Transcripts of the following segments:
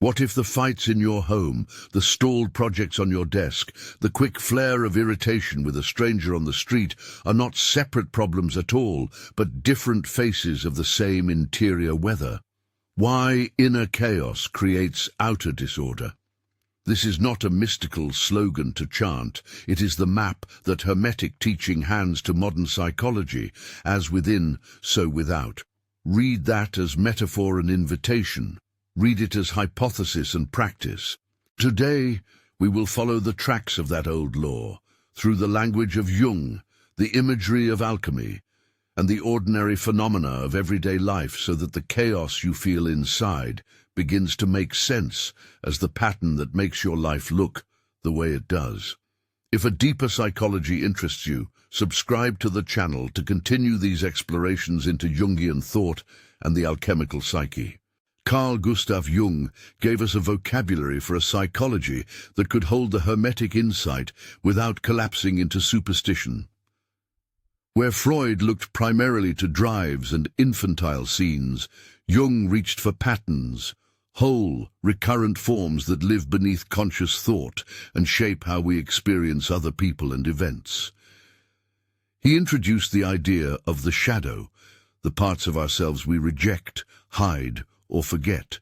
What if the fights in your home, the stalled projects on your desk, the quick flare of irritation with a stranger on the street are not separate problems at all, but different faces of the same interior weather? Why inner chaos creates outer disorder? This is not a mystical slogan to chant. It is the map that Hermetic teaching hands to modern psychology, as within, so without. Read that as metaphor and invitation. Read it as hypothesis and practice. Today, we will follow the tracks of that old law, through the language of Jung, the imagery of alchemy, and the ordinary phenomena of everyday life, so that the chaos you feel inside begins to make sense as the pattern that makes your life look the way it does. If a deeper psychology interests you, subscribe to the channel to continue these explorations into Jungian thought and the alchemical psyche. Carl Gustav Jung gave us a vocabulary for a psychology that could hold the Hermetic insight without collapsing into superstition. Where Freud looked primarily to drives and infantile scenes, Jung reached for patterns, whole, recurrent forms that live beneath conscious thought and shape how we experience other people and events. He introduced the idea of the shadow, the parts of ourselves we reject, hide, or forget,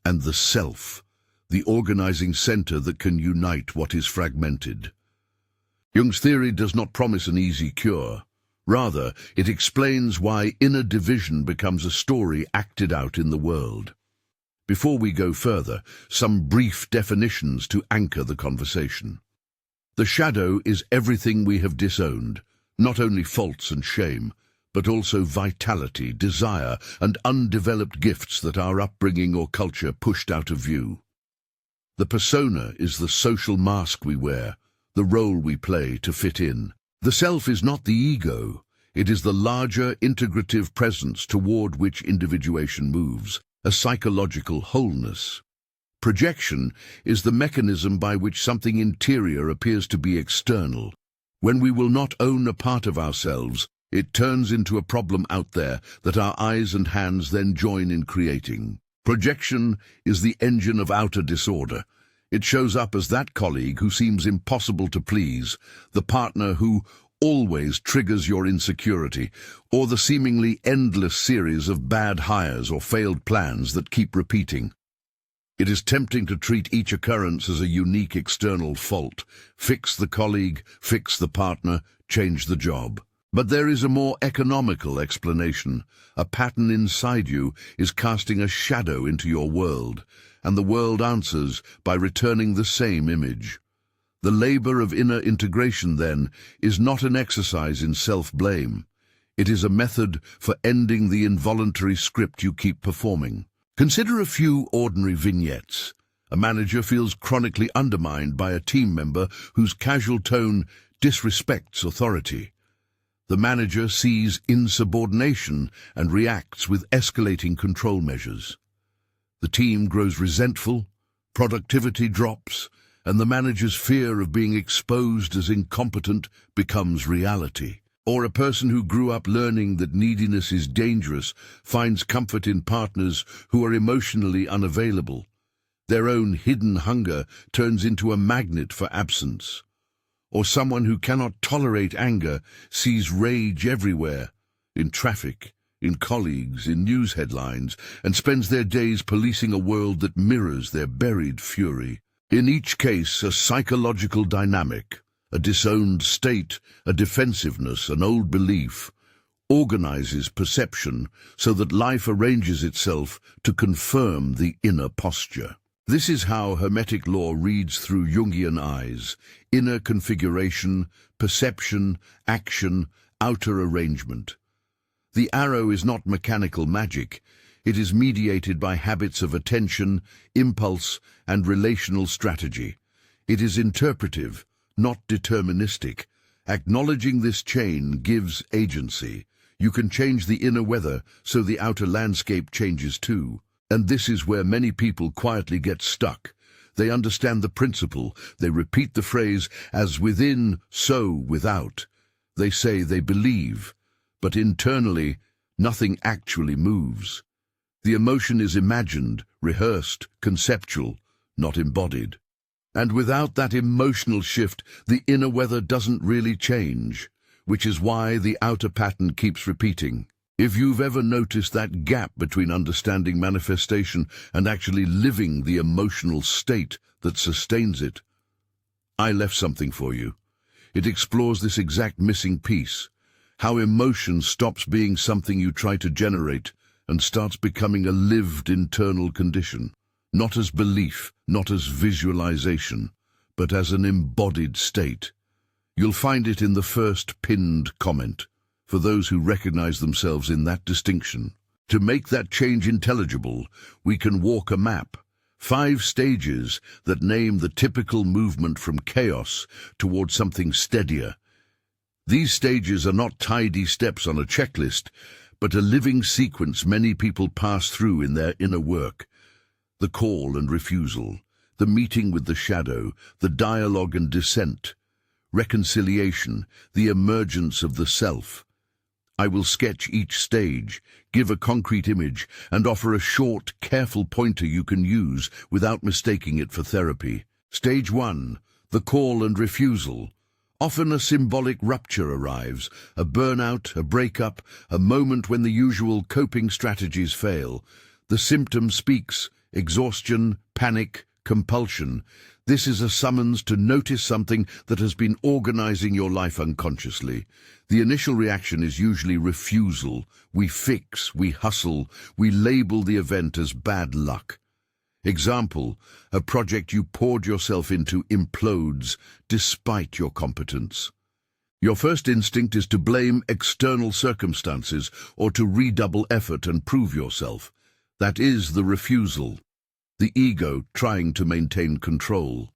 and the self, the organizing center that can unite what is fragmented. Jung's theory does not promise an easy cure. Rather, it explains why inner division becomes a story acted out in the world. Before we go further, some brief definitions to anchor the conversation. The shadow is everything we have disowned, not only faults and shame, but also vitality, desire, and undeveloped gifts that our upbringing or culture pushed out of view. The persona is the social mask we wear, the role we play to fit in. The self is not the ego, it is the larger, integrative presence toward which individuation moves, a psychological wholeness. Projection is the mechanism by which something interior appears to be external. When we will not own a part of ourselves, it turns into a problem out there that our eyes and hands then join in creating. Projection is the engine of outer disorder. It shows up as that colleague who seems impossible to please, the partner who always triggers your insecurity, or the seemingly endless series of bad hires or failed plans that keep repeating. It is tempting to treat each occurrence as a unique external fault. Fix the colleague, fix the partner, change the job. But there is a more economical explanation. A pattern inside you is casting a shadow into your world, and the world answers by returning the same image. The labor of inner integration, then, is not an exercise in self-blame. It is a method for ending the involuntary script you keep performing. Consider a few ordinary vignettes. A manager feels chronically undermined by a team member whose casual tone disrespects authority. The manager sees insubordination and reacts with escalating control measures. The team grows resentful, productivity drops, and the manager's fear of being exposed as incompetent becomes reality. Or a person who grew up learning that neediness is dangerous finds comfort in partners who are emotionally unavailable. Their own hidden hunger turns into a magnet for absence. Or someone who cannot tolerate anger sees rage everywhere, in traffic, in colleagues, in news headlines, and spends their days policing a world that mirrors their buried fury. In each case, a psychological dynamic, a disowned state, a defensiveness, an old belief, organizes perception so that life arranges itself to confirm the inner posture. This is how Hermetic law reads through Jungian eyes: inner configuration, perception, action, outer arrangement. The arrow is not mechanical magic. It is mediated by habits of attention, impulse, and relational strategy. It is interpretive, not deterministic. Acknowledging this chain gives agency. You can change the inner weather so the outer landscape changes too. And this is where many people quietly get stuck. They understand the principle. They repeat the phrase, as within, so without. They say they believe, but internally, nothing actually moves. The emotion is imagined, rehearsed, conceptual, not embodied. And without that emotional shift, the inner weather doesn't really change, which is why the outer pattern keeps repeating. If you've ever noticed that gap between understanding manifestation and actually living the emotional state that sustains it, I left something for you. It explores this exact missing piece, how emotion stops being something you try to generate and starts becoming a lived internal condition, not as belief, not as visualization, but as an embodied state. You'll find it in the first pinned comment, for those who recognize themselves in that distinction. To make that change intelligible, we can walk a map, 5 stages that name the typical movement from chaos toward something steadier. These stages are not tidy steps on a checklist, but a living sequence many people pass through in their inner work. The call and refusal, the meeting with the shadow, the dialogue and dissent, reconciliation, the emergence of the self. I will sketch each stage, give a concrete image, and offer a short, careful pointer you can use without mistaking it for therapy. Stage 1, the call and refusal. Often a symbolic rupture arrives, a burnout, a breakup, a moment when the usual coping strategies fail. The symptom speaks: exhaustion, panic, compulsion. This is a summons to notice something that has been organizing your life unconsciously. The initial reaction is usually refusal. We fix, we hustle, we label the event as bad luck. Example, a project you poured yourself into implodes despite your competence. Your first instinct is to blame external circumstances or to redouble effort and prove yourself. That is the refusal, the ego trying to maintain control.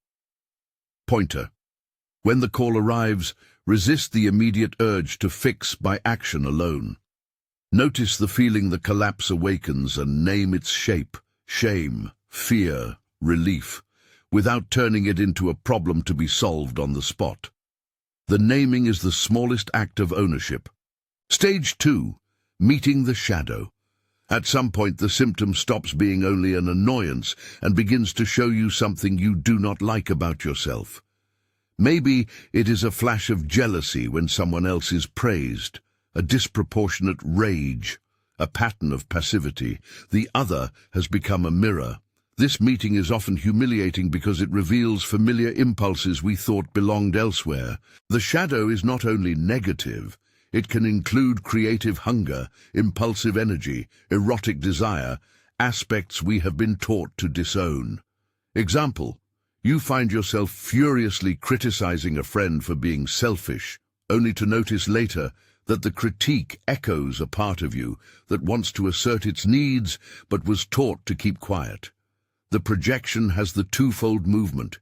Pointer. When the call arrives, resist the immediate urge to fix by action alone. Notice the feeling the collapse awakens and name its shape: shame, fear, relief, without turning it into a problem to be solved on the spot. The naming is the smallest act of ownership. Stage 2, meeting the shadow. At some point, the symptom stops being only an annoyance and begins to show you something you do not like about yourself. Maybe it is a flash of jealousy when someone else is praised, a disproportionate rage, a pattern of passivity. The other has become a mirror. This meeting is often humiliating because it reveals familiar impulses we thought belonged elsewhere. The shadow is not only negative, it can include creative hunger, impulsive energy, erotic desire, aspects we have been taught to disown. Example, you find yourself furiously criticizing a friend for being selfish, only to notice later that the critique echoes a part of you that wants to assert its needs but was taught to keep quiet. The projection has the twofold movement.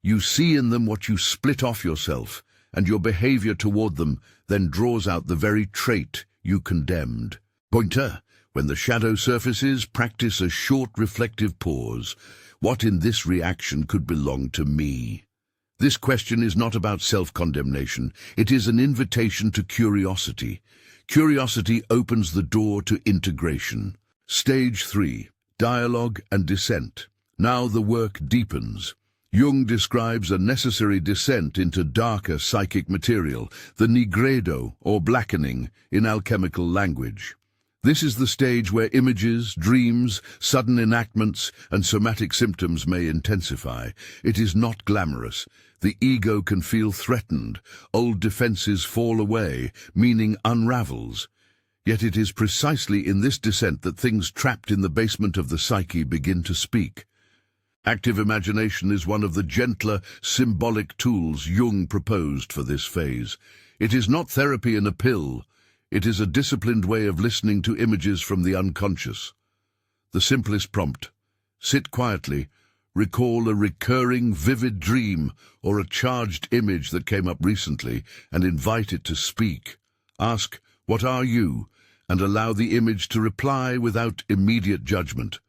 You see in them what you split off yourself, and your behavior toward them then draws out the very trait you condemned. Pointer. When the shadow surfaces, practice a short reflective pause. What in this reaction could belong to me? This question is not about self-condemnation. It is an invitation to curiosity. Curiosity opens the door to integration. Stage 3. Dialogue and dissent. Now the work deepens. Jung describes a necessary descent into darker psychic material, the nigredo, or blackening, in alchemical language. This is the stage where images, dreams, sudden enactments, and somatic symptoms may intensify. It is not glamorous. The ego can feel threatened. Old defenses fall away, meaning unravels. Yet it is precisely in this descent that things trapped in the basement of the psyche begin to speak. Active imagination is one of the gentler, symbolic tools Jung proposed for this phase. It is not therapy in a pill. It is a disciplined way of listening to images from the unconscious. The simplest prompt: sit quietly, recall a recurring, vivid dream or a charged image that came up recently and invite it to speak. Ask, "What are you?" and allow the image to reply without immediate judgment.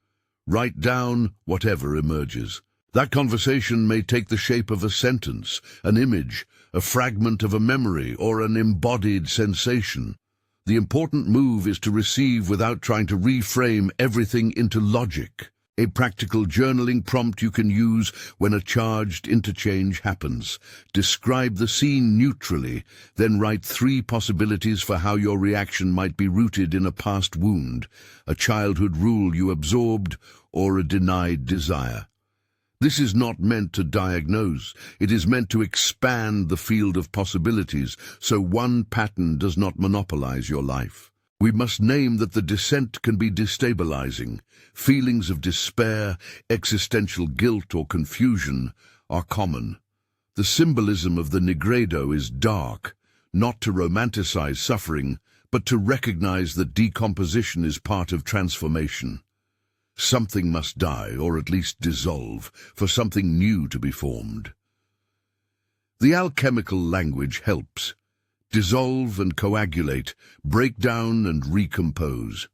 Write down whatever emerges. That conversation may take the shape of a sentence, an image, a fragment of a memory, or an embodied sensation. The important move is to receive without trying to reframe everything into logic. A practical journaling prompt you can use when a charged interchange happens. Describe the scene neutrally, then write 3 possibilities for how your reaction might be rooted in a past wound, a childhood rule you absorbed, or a denied desire. This is not meant to diagnose. It is meant to expand the field of possibilities so one pattern does not monopolize your life. We must name that the descent can be destabilizing. Feelings of despair, existential guilt, or confusion are common. The symbolism of the nigredo is dark, not to romanticize suffering, but to recognize that decomposition is part of transformation. Something must die, or at least dissolve, for something new to be formed. The alchemical language helps. Dissolve and coagulate, break down and recompose.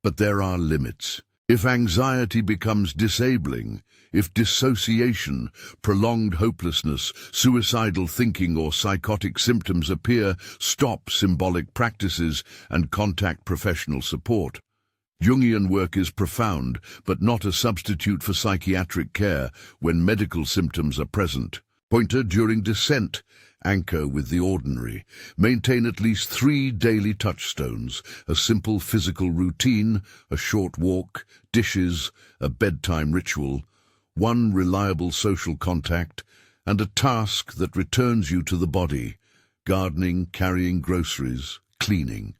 But there are limits. If anxiety becomes disabling, if dissociation, prolonged hopelessness, suicidal thinking or psychotic symptoms appear, stop symbolic practices and contact professional support. Jungian work is profound, but not a substitute for psychiatric care when medical symptoms are present. Pointer during descent. Anchor with the ordinary. Maintain at least 3 daily touchstones, a simple physical routine, a short walk, dishes, a bedtime ritual, 1 reliable social contact, and a task that returns you to the body, gardening, carrying groceries, cleaning.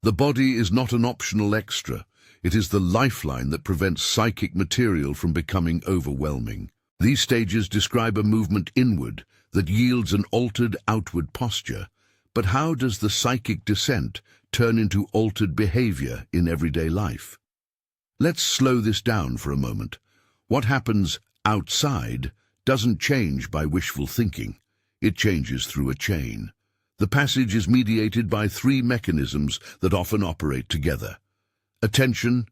The body is not an optional extra. It is the lifeline that prevents psychic material from becoming overwhelming. These stages describe a movement inward that yields an altered outward posture. But how does the psychic descent turn into altered behavior in everyday life? Let's slow this down for a moment. What happens outside doesn't change by wishful thinking. It changes through a chain. The passage is mediated by 3 mechanisms that often operate together: attention,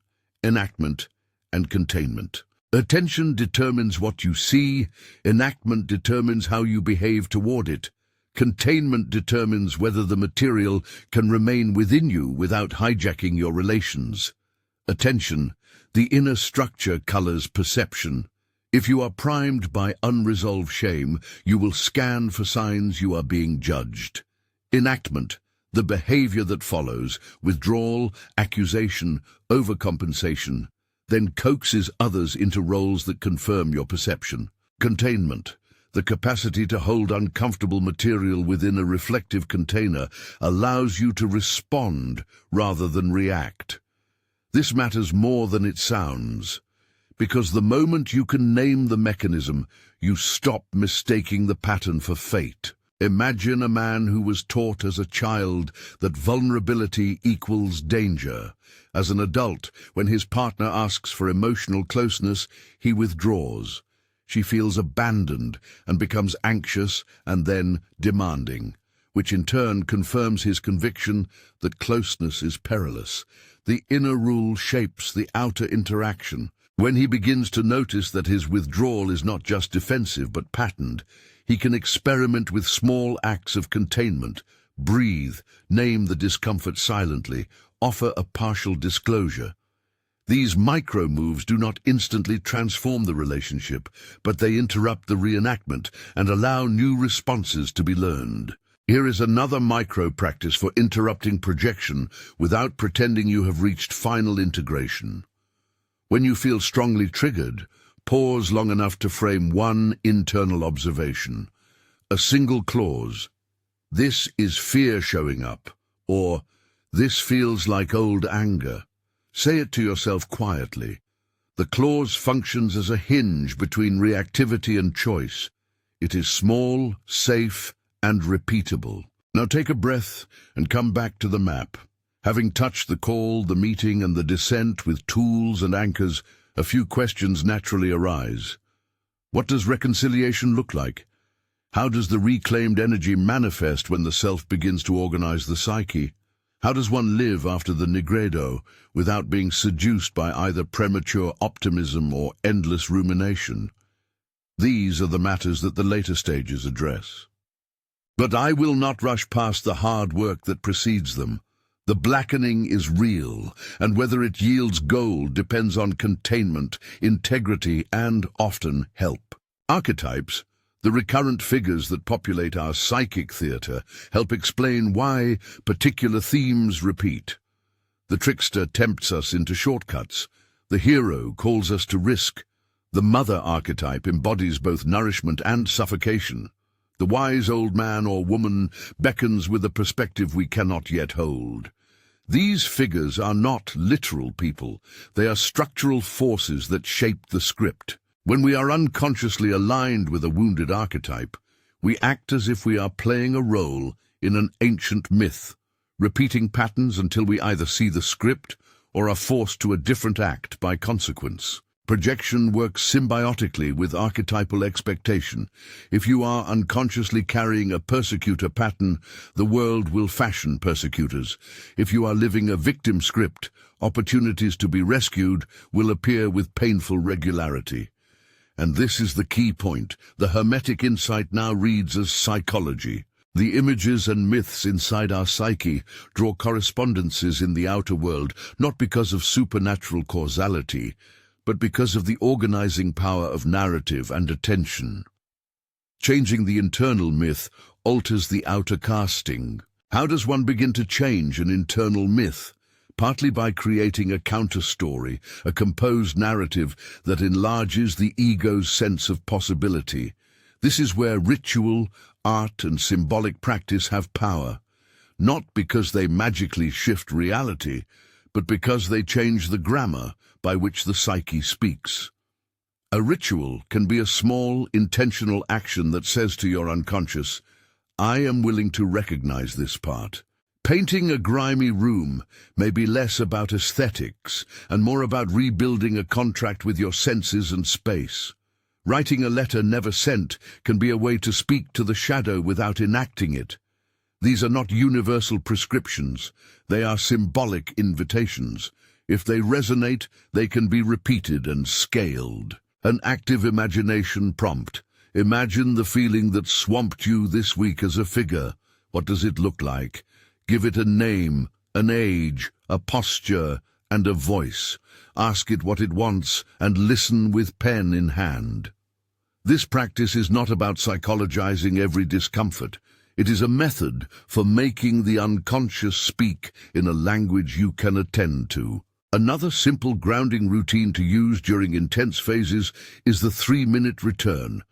enactment, and containment. Attention determines what you see, enactment determines how you behave toward it, containment determines whether the material can remain within you without hijacking your relations. Attention, the inner structure colors perception. If you are primed by unresolved shame, you will scan for signs you are being judged. Enactment, the behavior that follows, withdrawal, accusation, overcompensation, then coaxes others into roles that confirm your perception. Containment, the capacity to hold uncomfortable material within a reflective container, allows you to respond rather than react. This matters more than it sounds, because the moment you can name the mechanism, you stop mistaking the pattern for fate. Imagine a man who was taught as a child that vulnerability equals danger. As an adult, when his partner asks for emotional closeness, he withdraws. She feels abandoned and becomes anxious and then demanding, which in turn confirms his conviction that closeness is perilous. The inner rule shapes the outer interaction. When he begins to notice that his withdrawal is not just defensive but patterned, he can experiment with small acts of containment, breathe, name the discomfort silently, offer a partial disclosure. These micro moves do not instantly transform the relationship, but they interrupt the reenactment and allow new responses to be learned. Here is another micro practice for interrupting projection without pretending you have reached final integration. When you feel strongly triggered, pause long enough to frame 1 internal observation. A single clause. This is fear showing up, or this feels like old anger. Say it to yourself quietly. The clause functions as a hinge between reactivity and choice. It is small, safe, and repeatable. Now take a breath and come back to the map. Having touched the call, the meeting, and the descent with tools and anchors, a few questions naturally arise. What does reconciliation look like? How does the reclaimed energy manifest when the self begins to organize the psyche? How does one live after the nigredo without being seduced by either premature optimism or endless rumination? These are the matters that the later stages address. But I will not rush past the hard work that precedes them. The blackening is real, and whether it yields gold depends on containment, integrity, and, often, help. Archetypes, the recurrent figures that populate our psychic theatre, help explain why particular themes repeat. The trickster tempts us into shortcuts. The hero calls us to risk. The mother archetype embodies both nourishment and suffocation. The wise old man or woman beckons with a perspective we cannot yet hold. These figures are not literal people. They are structural forces that shape the script. When we are unconsciously aligned with a wounded archetype, we act as if we are playing a role in an ancient myth, repeating patterns until we either see the script or are forced to a different act by consequence. Projection works symbiotically with archetypal expectation. If you are unconsciously carrying a persecutor pattern, the world will fashion persecutors. If you are living a victim script, opportunities to be rescued will appear with painful regularity. And this is the key point. The Hermetic insight now reads as psychology. The images and myths inside our psyche draw correspondences in the outer world, not because of supernatural causality, but because of the organizing power of narrative and attention. Changing the internal myth alters the outer casting. How does one begin to change an internal myth? Partly by creating a counter-story, a composed narrative that enlarges the ego's sense of possibility. This is where ritual, art, and symbolic practice have power, not because they magically shift reality, but because they change the grammar by which the psyche speaks. A ritual can be a small, intentional action that says to your unconscious, I am willing to recognize this part. Painting a grimy room may be less about aesthetics and more about rebuilding a contract with your senses and space. Writing a letter never sent can be a way to speak to the shadow without enacting it. These are not universal prescriptions, they are symbolic invitations. If they resonate, they can be repeated and scaled. An active imagination prompt. Imagine the feeling that swamped you this week as a figure. What does it look like? Give it a name, an age, a posture, and a voice. Ask it what it wants and listen with pen in hand. This practice is not about psychologizing every discomfort. It is a method for making the unconscious speak in a language you can attend to. Another simple grounding routine to use during intense phases is the 3-minute return.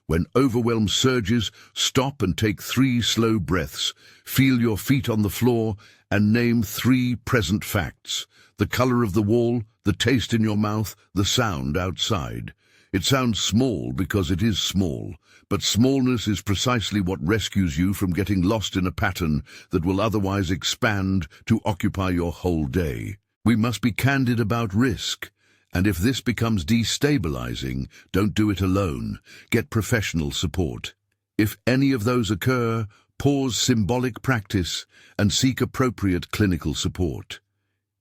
When overwhelm surges, stop and take 3 slow breaths. Feel your feet on the floor and name 3 present facts. The color of the wall, the taste in your mouth, the sound outside. It sounds small because it is small, but smallness is precisely what rescues you from getting lost in a pattern that will otherwise expand to occupy your whole day. We must be candid about risk, and if this becomes destabilizing, don't do it alone. Get professional support. If any of those occur, pause symbolic practice and seek appropriate clinical support.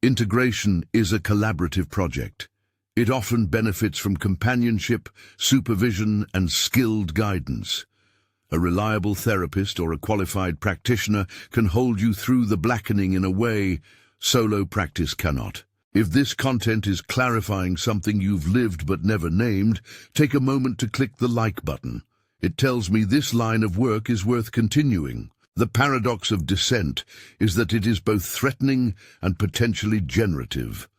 Integration is a collaborative project. It often benefits from companionship, supervision, and skilled guidance. A reliable therapist or a qualified practitioner can hold you through the blackening in a way solo practice cannot. If this content is clarifying something you've lived but never named, take a moment to click the like button. It tells me this line of work is worth continuing. The paradox of dissent is that it is both threatening and potentially generative.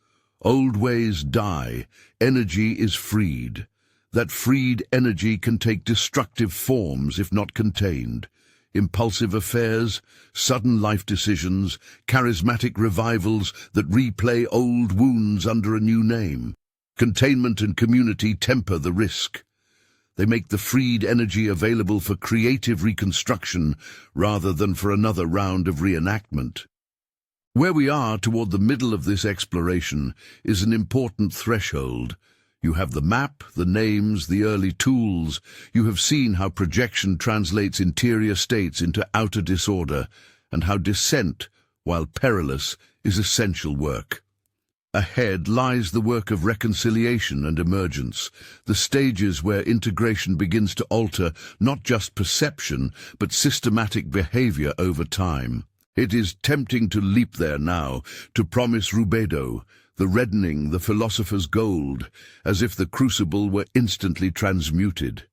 Old ways die, energy is freed. That freed energy can take destructive forms if not contained. Impulsive affairs, sudden life decisions, charismatic revivals that replay old wounds under a new name. Containment and community temper the risk. They make the freed energy available for creative reconstruction rather than for another round of reenactment. Where we are toward the middle of this exploration is an important threshold. You have the map, the names, the early tools. You have seen how projection translates interior states into outer disorder, and how dissent, while perilous, is essential work. Ahead lies the work of reconciliation and emergence, the stages where integration begins to alter not just perception, but systematic behavior over time. It is tempting to leap there now, to promise rubedo, the reddening, the philosopher's gold, as if the crucible were instantly transmuted.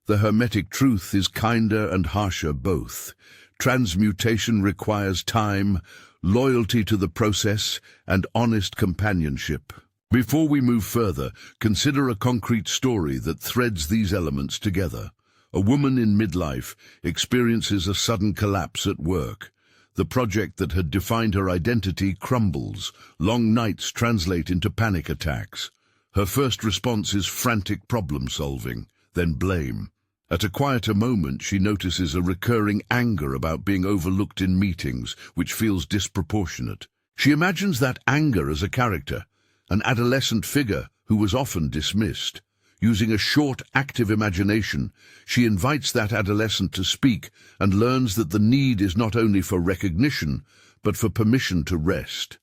The Hermetic truth is kinder and harsher both. Transmutation requires time, loyalty to the process, and honest companionship. Before we move further, consider a concrete story that threads these elements together. A woman in midlife experiences a sudden collapse at work. The project that had defined her identity crumbles. Long nights translate into panic attacks. Her first response is frantic problem-solving, then blame. At a quieter moment, she notices a recurring anger about being overlooked in meetings, which feels disproportionate. She imagines that anger as a character, an adolescent figure who was often dismissed. Using a short, active imagination, she invites that adolescent to speak and learns that the need is not only for recognition, but for permission to rest.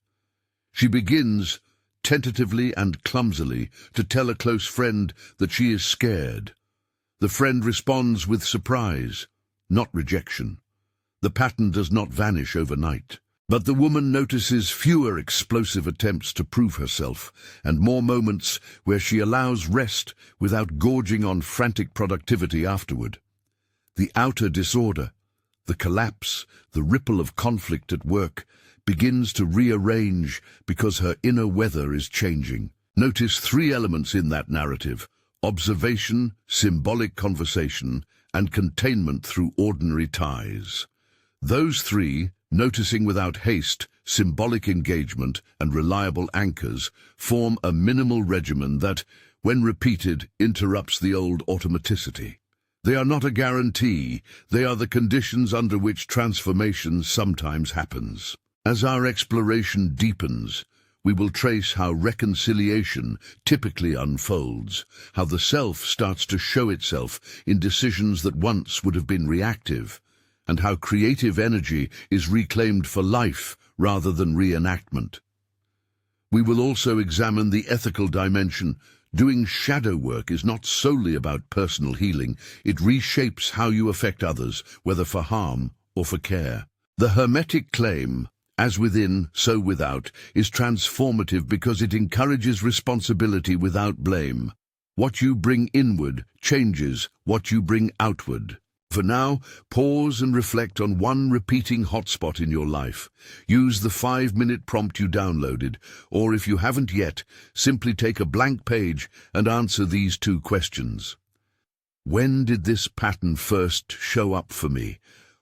She begins, tentatively and clumsily, to tell a close friend that she is scared. The friend responds with surprise, not rejection. The pattern does not vanish overnight. But the woman notices fewer explosive attempts to prove herself, and more moments where she allows rest without gorging on frantic productivity afterward. The outer disorder, the collapse, the ripple of conflict at work, begins to rearrange because her inner weather is changing. Notice three elements in that narrative: observation, symbolic conversation, and containment through ordinary ties. Those three, noticing without haste, symbolic engagement, and reliable anchors, form a minimal regimen that, when repeated, interrupts the old automaticity. They are not a guarantee, they are the conditions under which transformation sometimes happens. As our exploration deepens, we will trace how reconciliation typically unfolds, how the self starts to show itself in decisions that once would have been reactive, and how creative energy is reclaimed for life rather than reenactment. We will also examine the ethical dimension. Doing shadow work is not solely about personal healing. It reshapes how you affect others, whether for harm or for care. The Hermetic claim, as within, so without, is transformative because it encourages responsibility without blame. What you bring inward changes what you bring outward. For now, pause and reflect on one repeating hotspot in your life. Use the 5-minute prompt you downloaded, or if you haven't yet, simply take a blank page and answer these two questions. When did this pattern first show up for me?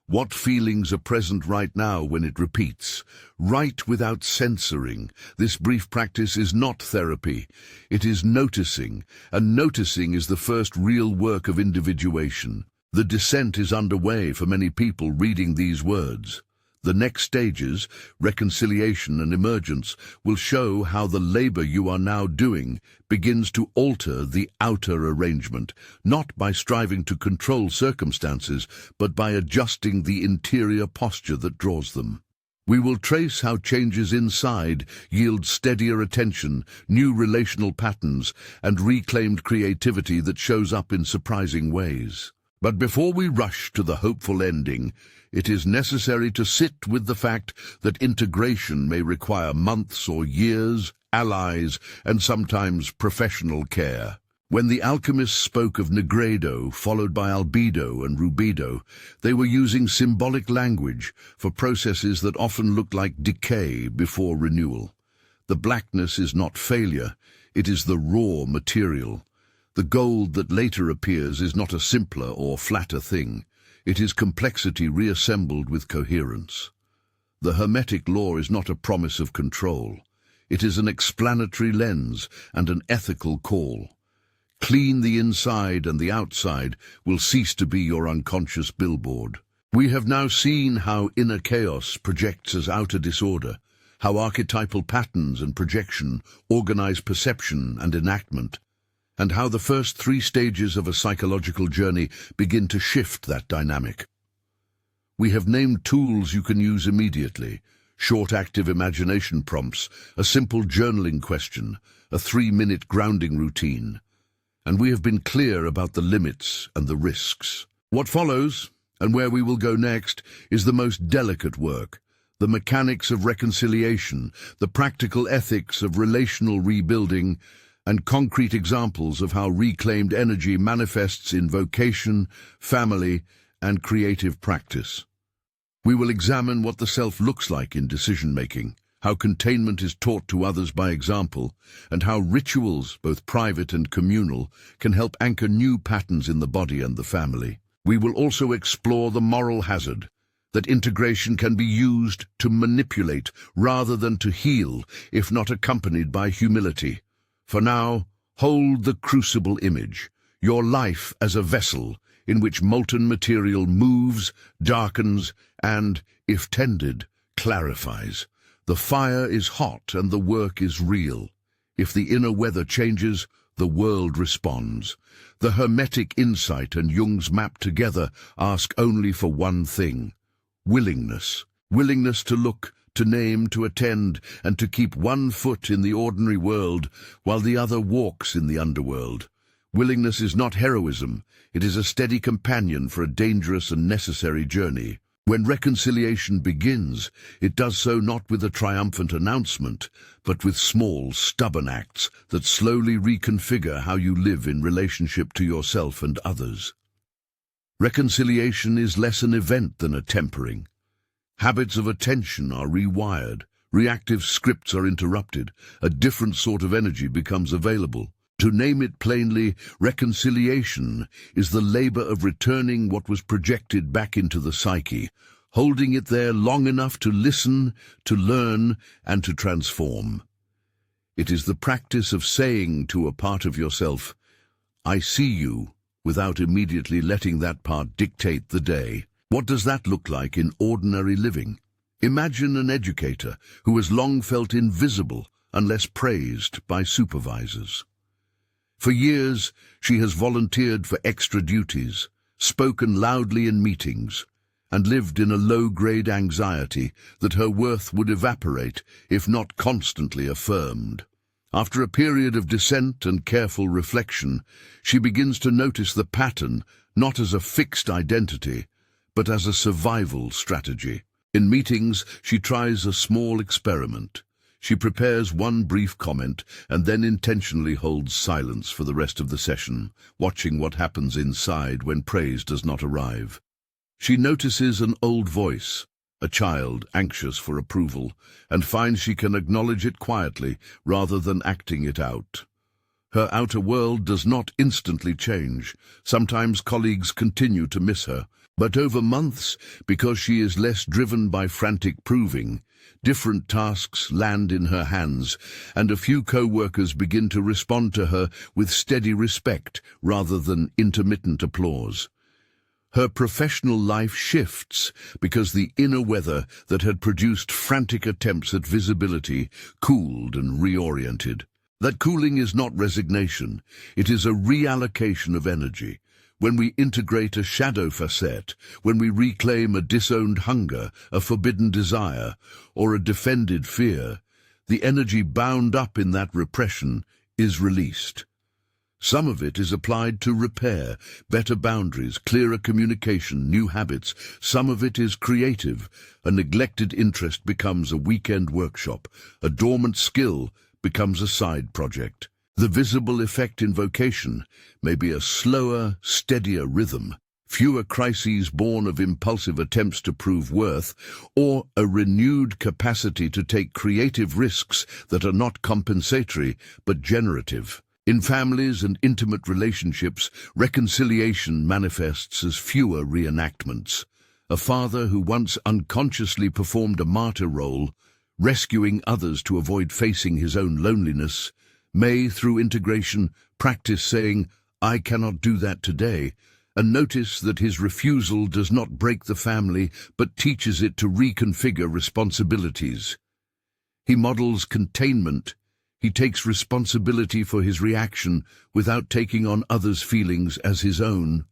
What feelings are present right now when it repeats? Write without censoring. This brief practice is not therapy. It is noticing, and noticing is the first real work of individuation. The descent is underway for many people reading these words. The next stages, reconciliation and emergence, will show how the labor you are now doing begins to alter the outer arrangement, not by striving to control circumstances, but by adjusting the interior posture that draws them. We will trace how changes inside yield steadier attention, new relational patterns, and reclaimed creativity that shows up in surprising ways. But before we rush to the hopeful ending, it is necessary to sit with the fact that integration may require months or years, allies, and sometimes professional care. When the alchemists spoke of negredo, followed by albedo and rubedo, they were using symbolic language for processes that often look like decay before renewal. The blackness is not failure, it is the raw material. The gold that later appears is not a simpler or flatter thing. It is complexity reassembled with coherence. The Hermetic law is not a promise of control. It is an explanatory lens and an ethical call. Clean the inside and the outside will cease to be your unconscious billboard. We have now seen how inner chaos projects as outer disorder, how archetypal patterns and projection organize perception and enactment, and how the first 3 stages of a psychological journey begin to shift that dynamic. We have named tools you can use immediately: short active imagination prompts, a simple journaling question, a 3-minute grounding routine. And we have been clear about the limits and the risks. What follows, And where we will go next is the most delicate work, the mechanics of reconciliation, the practical ethics of relational rebuilding, and concrete examples of how reclaimed energy manifests in vocation, family, and creative practice. We will examine what the self looks like in decision-making, how containment is taught to others by example, and how rituals, both private and communal, can help anchor new patterns in the body and the family. We will also explore the moral hazard, that integration can be used to manipulate rather than to heal, if not accompanied by humility. For now, hold the crucible image, your life as a vessel in which molten material moves, darkens, and, if tended, clarifies. The fire is hot and the work is real. If the inner weather changes, the world responds. The Hermetic insight and Jung's map together ask only for one thing: willingness. Willingness to look, to name, to attend, and to keep one foot in the ordinary world while the other walks in the underworld. Willingness is not heroism, it is a steady companion for a dangerous and necessary journey. When reconciliation begins, it does so not with a triumphant announcement, but with small, stubborn acts that slowly reconfigure how you live in relationship to yourself and others. Reconciliation is less an event than a tempering. Habits of attention are rewired, reactive scripts are interrupted, a different sort of energy becomes available. To name it plainly, reconciliation is the labor of returning what was projected back into the psyche, holding it there long enough to listen, to learn, and to transform. It is the practice of saying to a part of yourself, "I see you," without immediately letting that part dictate the day. What does that look like in ordinary living? Imagine an educator who has long felt invisible unless praised by supervisors. For years, she has volunteered for extra duties, spoken loudly in meetings, and lived in a low-grade anxiety that her worth would evaporate if not constantly affirmed. After a period of dissent and careful reflection, she begins to notice the pattern not as a fixed identity, but as a survival strategy. In meetings, she tries a small experiment. She prepares one brief comment and then intentionally holds silence for the rest of the session, watching what happens inside when praise does not arrive. She notices an old voice, a child anxious for approval, and finds she can acknowledge it quietly rather than acting it out. Her outer world does not instantly change. Sometimes colleagues continue to miss her, but over months, because she is less driven by frantic proving, different tasks land in her hands, and a few co-workers begin to respond to her with steady respect rather than intermittent applause. Her professional life shifts because the inner weather that had produced frantic attempts at visibility cooled and reoriented. That cooling is not resignation, it is a reallocation of energy. When we integrate a shadow facet, when we reclaim a disowned hunger, a forbidden desire, or a defended fear, the energy bound up in that repression is released. Some of it is applied to repair, better boundaries, clearer communication, new habits. Some of it is creative. A neglected interest becomes a weekend workshop. A dormant skill becomes a side project. The visible effect in vocation may be a slower, steadier rhythm, fewer crises born of impulsive attempts to prove worth, or a renewed capacity to take creative risks that are not compensatory but generative. In families and intimate relationships, reconciliation manifests as fewer reenactments. A father who once unconsciously performed a martyr role, rescuing others to avoid facing his own loneliness, may, through integration, practice saying, "I cannot do that today," and notice that his refusal does not break the family, but teaches it to reconfigure responsibilities. He models containment. He takes responsibility for his reaction without taking on others' feelings as his own.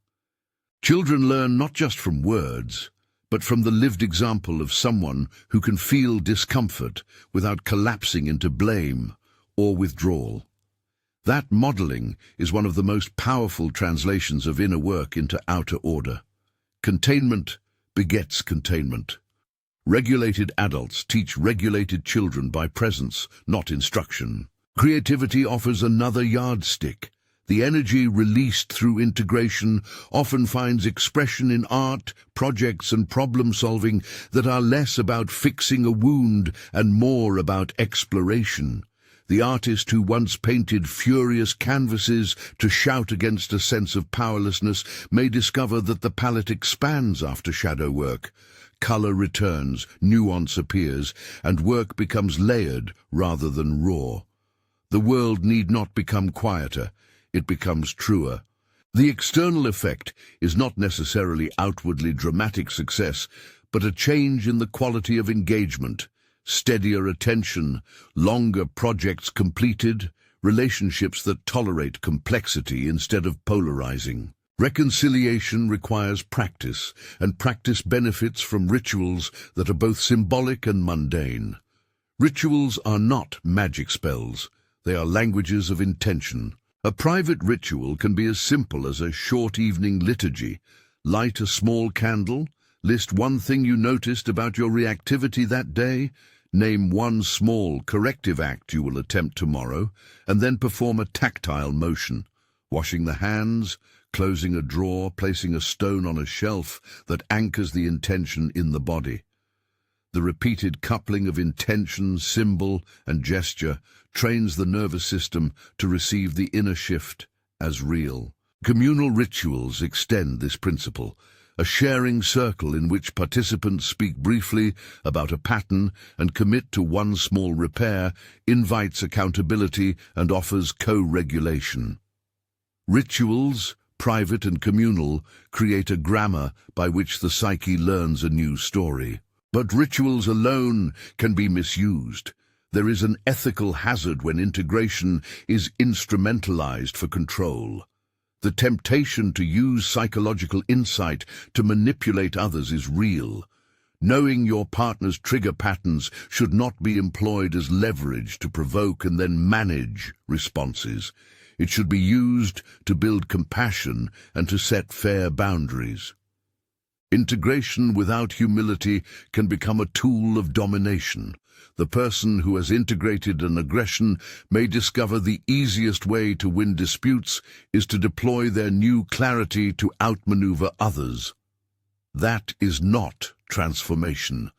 Children learn not just from words, but from the lived example of someone who can feel discomfort without collapsing into blame or withdrawal. That modeling is one of the most powerful translations of inner work into outer order. Containment begets containment. Regulated adults teach regulated children by presence, not instruction. Creativity offers another yardstick. The energy released through integration often finds expression in art, projects and problem-solving that are less about fixing a wound and more about exploration. The artist who once painted furious canvases to shout against a sense of powerlessness may discover that the palette expands after shadow work. Color returns, nuance appears, and work becomes layered rather than raw. The world need not become quieter, it becomes truer. The external effect is not necessarily outwardly dramatic success, but a change in the quality of engagement, steadier attention, longer projects completed, relationships that tolerate complexity instead of polarizing. Reconciliation requires practice, and practice benefits from rituals that are both symbolic and mundane. Rituals are not magic spells, they are languages of intention. A private ritual can be as simple as a short evening liturgy. Light a small candle, list one thing you noticed about your reactivity that day, name one small corrective act you will attempt tomorrow, and then perform a tactile motion, washing the hands, closing a drawer, placing a stone on a shelf that anchors the intention in the body. The repeated coupling of intention, symbol, and gesture trains the nervous system to receive the inner shift as real. Communal rituals extend this principle. A sharing circle in which participants speak briefly about a pattern and commit to one small repair invites accountability and offers co-regulation. Rituals, private and communal, create a grammar by which the psyche learns a new story. But rituals alone can be misused. There is an ethical hazard when integration is instrumentalized for control. The temptation to use psychological insight to manipulate others is real. Knowing your partner's trigger patterns should not be employed as leverage to provoke and then manage responses. It should be used to build compassion and to set fair boundaries. Integration without humility can become a tool of domination. The person who has integrated an aggression may discover the easiest way to win disputes is to deploy their new clarity to outmaneuver others. That is not transformation.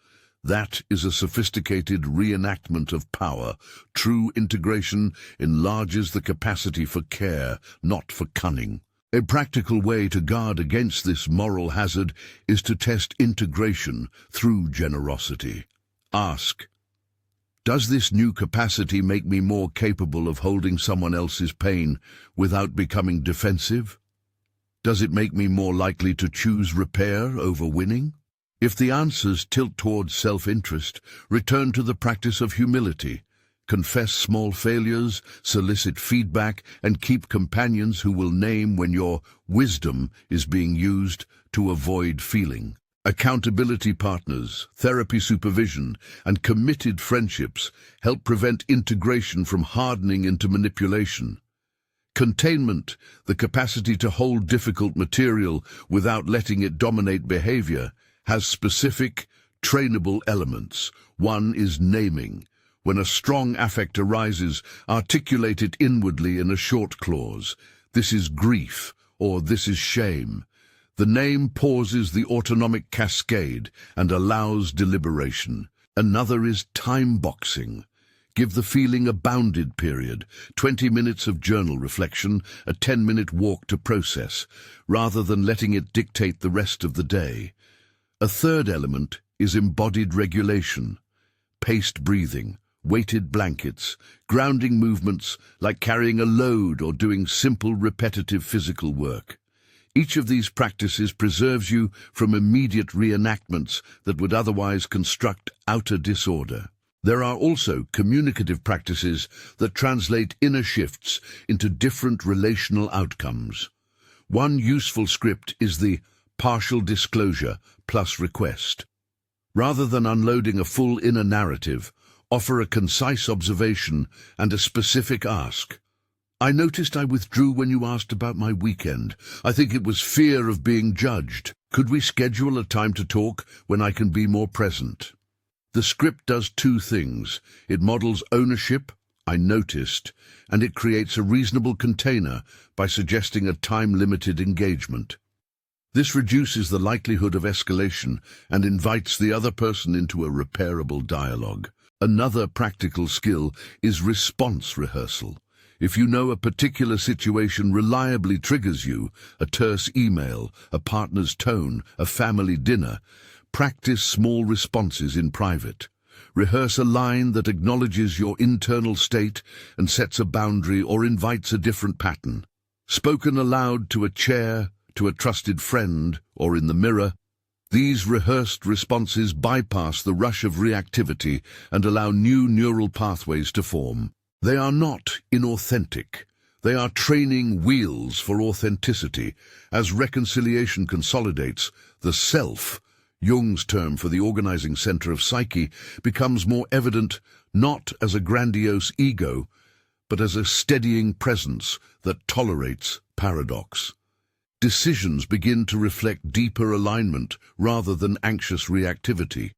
That is a sophisticated reenactment of power. True integration enlarges the capacity for care, not for cunning. A practical way to guard against this moral hazard is to test integration through generosity. Ask, does this new capacity make me more capable of holding someone else's pain without becoming defensive? Does it make me more likely to choose repair over winning? If the answers tilt towards self-interest, return to the practice of humility. Confess small failures, solicit feedback, and keep companions who will name when your wisdom is being used to avoid feeling. Accountability partners, therapy supervision, and committed friendships help prevent integration from hardening into manipulation. Containment, the capacity to hold difficult material without letting it dominate behavior, has specific, trainable elements. One is naming. When a strong affect arises, articulate it inwardly in a short clause. This is grief, or this is shame. The name pauses the autonomic cascade and allows deliberation. Another is time boxing. Give the feeling a bounded period, 20 minutes of journal reflection, a 10-minute walk to process, rather than letting it dictate the rest of the day. A third element is embodied regulation. Paced breathing, weighted blankets, grounding movements like carrying a load or doing simple repetitive physical work. Each of these practices preserves you from immediate reenactments that would otherwise construct outer disorder. There are also communicative practices that translate inner shifts into different relational outcomes. One useful script is the partial disclosure plus request. Rather than unloading a full inner narrative, offer a concise observation and a specific ask. I noticed I withdrew when you asked about my weekend. I think it was fear of being judged. Could we schedule a time to talk when I can be more present? The script does two things. It models ownership, I noticed, and it creates a reasonable container by suggesting a time-limited engagement. This reduces the likelihood of escalation and invites the other person into a repairable dialogue. Another practical skill is response rehearsal. If you know a particular situation reliably triggers you, a terse email, a partner's tone, a family dinner, practice small responses in private. Rehearse a line that acknowledges your internal state and sets a boundary or invites a different pattern. Spoken aloud to a chair, to a trusted friend, or in the mirror, these rehearsed responses bypass the rush of reactivity and allow new neural pathways to form. They are not inauthentic. They are training wheels for authenticity. As reconciliation consolidates, the self, Jung's term for the organizing center of psyche, becomes more evident not as a grandiose ego, but as a steadying presence that tolerates paradox. Decisions begin to reflect deeper alignment rather than anxious reactivity.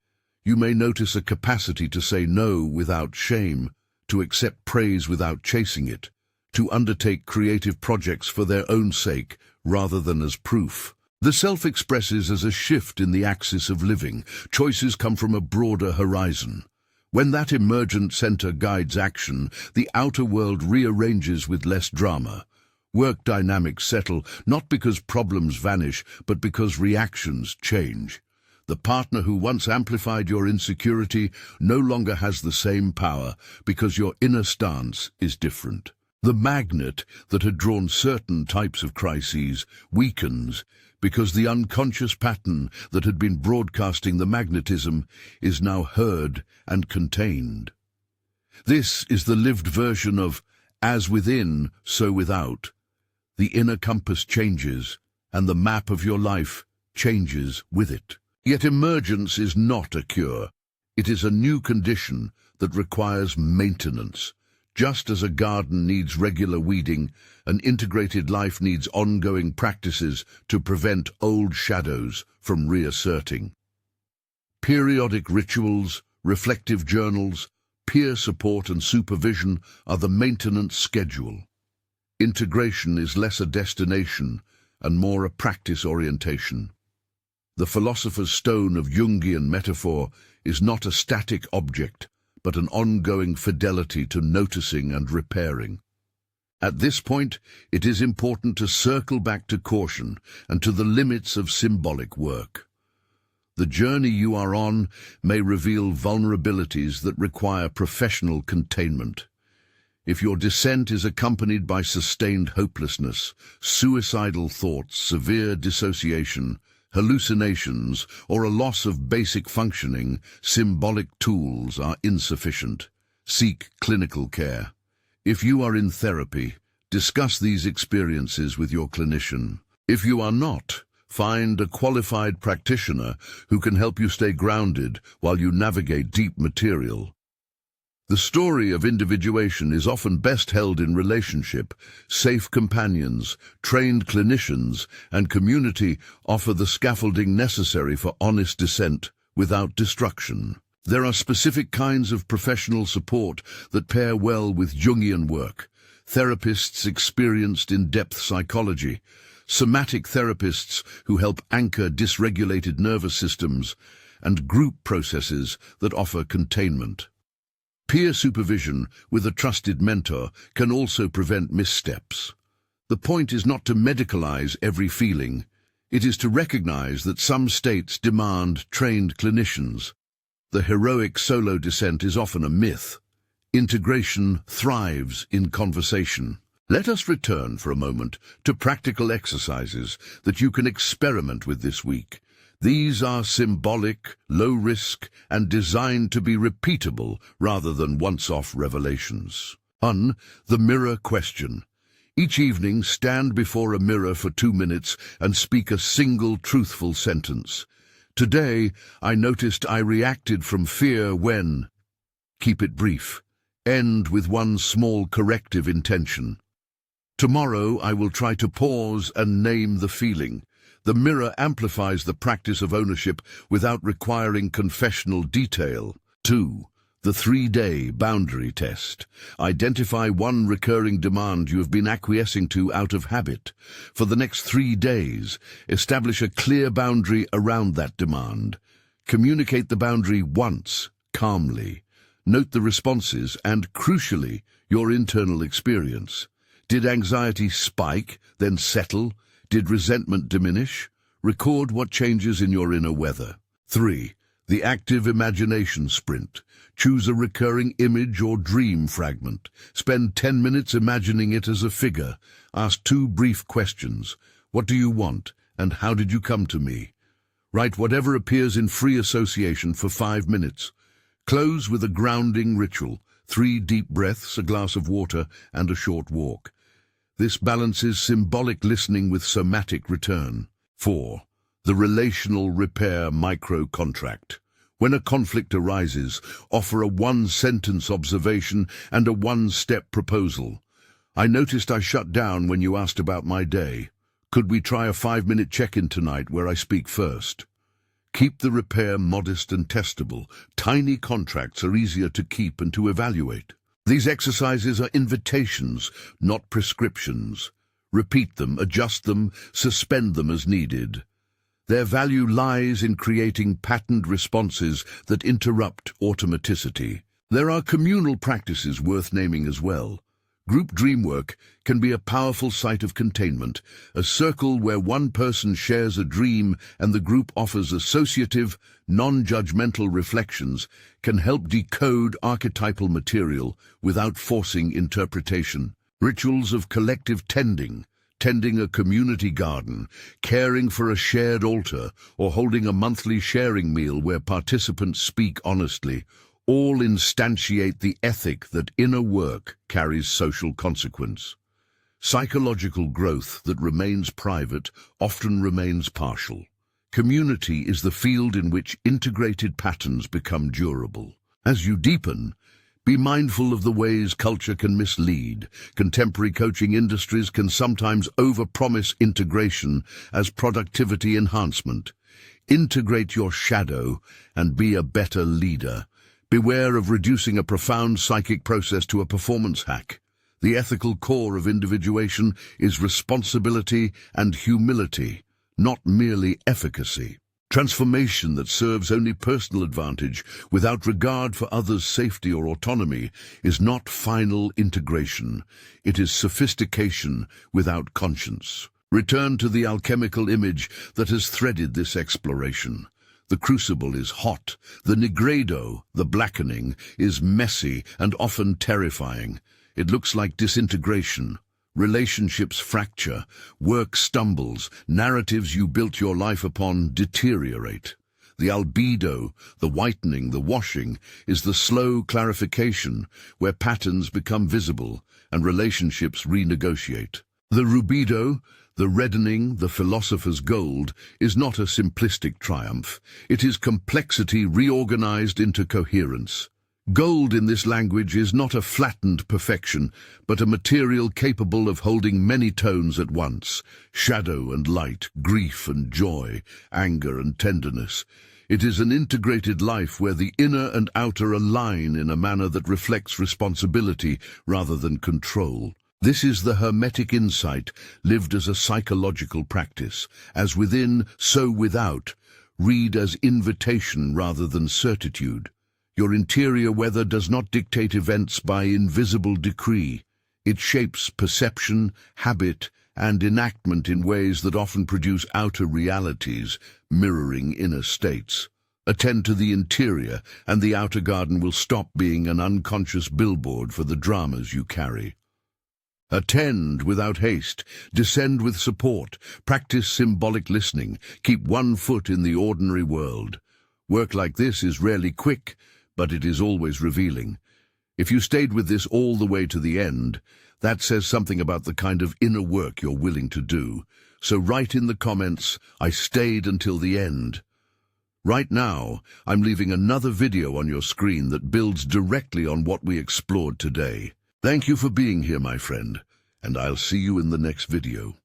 You may notice a capacity to say no without shame, to accept praise without chasing it, to undertake creative projects for their own sake rather than as proof. The self expresses as a shift in the axis of living. Choices come from a broader horizon. When that emergent center guides action, the outer world rearranges with less drama. Work dynamics settle not because problems vanish, but because reactions change. The partner who once amplified your insecurity no longer has the same power because your inner stance is different. The magnet that had drawn certain types of crises weakens because the unconscious pattern that had been broadcasting the magnetism is now heard and contained. This is the lived version of as within, so without. The inner compass changes, and the map of your life changes with it. Yet emergence is not a cure. It is a new condition that requires maintenance. Just as a garden needs regular weeding, an integrated life needs ongoing practices to prevent old shadows from reasserting. Periodic rituals, reflective journals, peer support and supervision are the maintenance schedule. Integration is less a destination and more a practice orientation. The philosopher's stone of Jungian metaphor is not a static object, but an ongoing fidelity to noticing and repairing. At this point, it is important to circle back to caution and to the limits of symbolic work. The journey you are on may reveal vulnerabilities that require professional containment. If your descent is accompanied by sustained hopelessness, suicidal thoughts, severe dissociation, hallucinations, or a loss of basic functioning, symbolic tools are insufficient. Seek clinical care. If you are in therapy, discuss these experiences with your clinician. If you are not, find a qualified practitioner who can help you stay grounded while you navigate deep material. The story of individuation is often best held in relationship. Safe companions, trained clinicians, and community offer the scaffolding necessary for honest descent without destruction. There are specific kinds of professional support that pair well with Jungian work. Therapists experienced in depth psychology, somatic therapists who help anchor dysregulated nervous systems, and group processes that offer containment. Peer supervision with a trusted mentor can also prevent missteps. The point is not to medicalize every feeling. It is to recognize that some states demand trained clinicians. The heroic solo descent is often a myth. Integration thrives in conversation. Let us return for a moment to practical exercises that you can experiment with this week. These are symbolic, low-risk, and designed to be repeatable rather than once-off revelations. 1. The mirror question. Each evening, stand before a mirror for 2 minutes and speak a single truthful sentence. Today, I noticed I reacted from fear when... Keep it brief. End with one small corrective intention. Tomorrow, I will try to pause and name the feeling. The mirror amplifies the practice of ownership without requiring confessional detail. 2. The 3-day boundary test. Identify one recurring demand you have been acquiescing to out of habit. For the next 3 days, establish a clear boundary around that demand. Communicate the boundary once, calmly. Note the responses and, crucially, your internal experience. Did anxiety spike, then settle? Did resentment diminish? Record what changes in your inner weather. 3. The active imagination sprint. Choose a recurring image or dream fragment. Spend 10 minutes imagining it as a figure. Ask 2 brief questions. What do you want, and how did you come to me? Write whatever appears in free association for 5 minutes. Close with a grounding ritual. 3 deep breaths, a glass of water, and a short walk. This balances symbolic listening with somatic return. 4. The relational repair micro-contract. When a conflict arises, offer a 1-sentence observation and a 1-step proposal. I noticed I shut down when you asked about my day. Could we try a 5-minute check-in tonight where I speak first? Keep the repair modest and testable. Tiny contracts are easier to keep and to evaluate. These exercises are invitations, not prescriptions. Repeat them, adjust them, suspend them as needed. Their value lies in creating patterned responses that interrupt automaticity. There are communal practices worth naming as well. Group dreamwork can be a powerful site of containment, a circle where one person shares a dream and the group offers associative, non-judgmental reflections can help decode archetypal material without forcing interpretation. Rituals of collective tending a community garden, caring for a shared altar, or holding a monthly sharing meal where participants speak honestly, all instantiate the ethic that inner work carries social consequence. Psychological growth that remains private often remains partial. Community is the field in which integrated patterns become durable. As you deepen, be mindful of the ways culture can mislead. Contemporary coaching industries can sometimes overpromise integration as productivity enhancement. Integrate your shadow and be a better leader. Beware of reducing a profound psychic process to a performance hack. The ethical core of individuation is responsibility and humility, not merely efficacy. Transformation that serves only personal advantage without regard for others' safety or autonomy is not final integration. It is sophistication without conscience. Return to the alchemical image that has threaded this exploration. The crucible is hot. The nigredo, the blackening, is messy and often terrifying. It looks like disintegration. Relationships fracture, work stumbles, narratives you built your life upon deteriorate. The albedo, the whitening, the washing, is the slow clarification where patterns become visible and relationships renegotiate. The rubedo, the reddening, the philosopher's gold, is not a simplistic triumph. It is complexity reorganized into coherence. Gold in this language is not a flattened perfection, but a material capable of holding many tones at once, shadow and light, grief and joy, anger and tenderness. It is an integrated life where the inner and outer align in a manner that reflects responsibility rather than control. This is the Hermetic insight lived as a psychological practice. As within, so without. Read as invitation rather than certitude. Your interior weather does not dictate events by invisible decree. It shapes perception, habit, and enactment in ways that often produce outer realities, mirroring inner states. Attend to the interior, and the outer garden will stop being an unconscious billboard for the dramas you carry. Attend without haste, descend with support, practice symbolic listening, keep one foot in the ordinary world. Work like this is rarely quick, but it is always revealing. If you stayed with this all the way to the end, that says something about the kind of inner work you're willing to do. So write in the comments, I stayed until the end. Right now, I'm leaving another video on your screen that builds directly on what we explored today. Thank you for being here, my friend, and I'll see you in the next video.